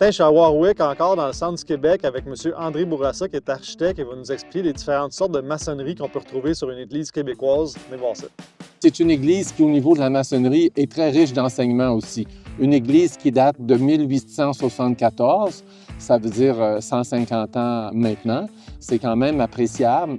Je suis à Warwick, encore dans le centre du Québec, avec M. André Bourassa, qui est architecte et va nous expliquer les différentes sortes de maçonnerie qu'on peut retrouver sur une église québécoise. Venez voir ça. C'est une église qui, au niveau de la maçonnerie, est très riche d'enseignements aussi. Une église qui date de 1874, ça veut dire 150 ans maintenant. C'est quand même appréciable.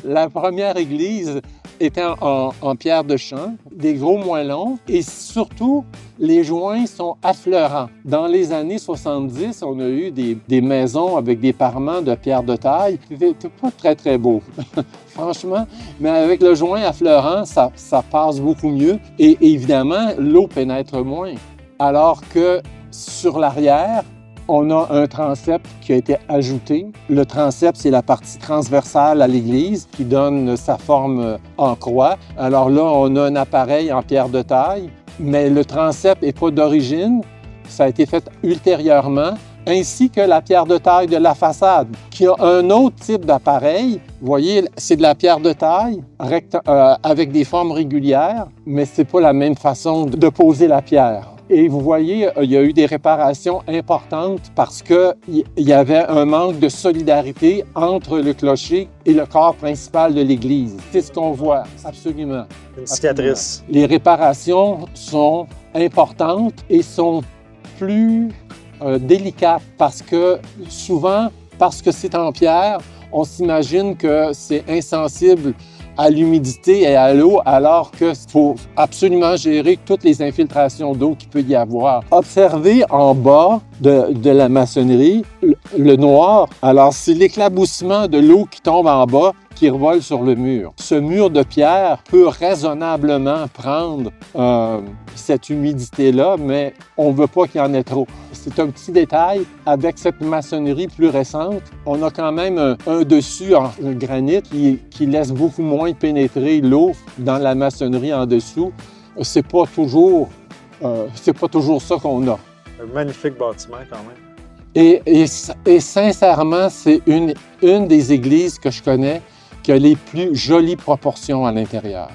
La première église était en pierre de chant, des gros moellons et surtout, les joints sont affleurants. Dans les années 70, on a eu des maisons avec des parements de pierre de taille. C'était pas très, très beau, franchement. Mais avec le joint affleurant, ça passe beaucoup mieux et évidemment, l'eau pénètre moins. Alors que sur l'arrière, on a un transept qui a été ajouté. Le transept, c'est la partie transversale à l'église qui donne sa forme en croix. Alors là, on a un appareil en pierre de taille, mais le transept n'est pas d'origine. Ça a été fait ultérieurement, ainsi que la pierre de taille de la façade, qui a un autre type d'appareil. Vous voyez, c'est de la pierre de taille avec des formes régulières, mais ce n'est pas la même façon de poser la pierre. Et vous voyez, il y a eu des réparations importantes parce qu'il y avait un manque de solidarité entre le clocher et le corps principal de l'Église. C'est ce qu'on voit, absolument. Une cicatrice. Absolument. Les réparations sont importantes et sont plus délicates parce que souvent, parce que c'est en pierre, on s'imagine que c'est insensible à l'humidité et à l'eau, alors qu'il faut absolument gérer toutes les infiltrations d'eau qu'il peut y avoir. Observez en bas de la maçonnerie le noir. Alors, c'est l'éclaboussement de l'eau qui tombe en bas qui revole sur le mur. Ce mur de pierre peut raisonnablement prendre cette humidité-là, mais on ne veut pas qu'il y en ait trop. C'est un petit détail. Avec cette maçonnerie plus récente, on a quand même un dessus en granit qui laisse beaucoup moins pénétrer l'eau dans la maçonnerie en dessous. C'est pas toujours ça qu'on a. Un magnifique bâtiment quand même. Et sincèrement, c'est une des églises que je connais qui a les plus jolies proportions à l'intérieur.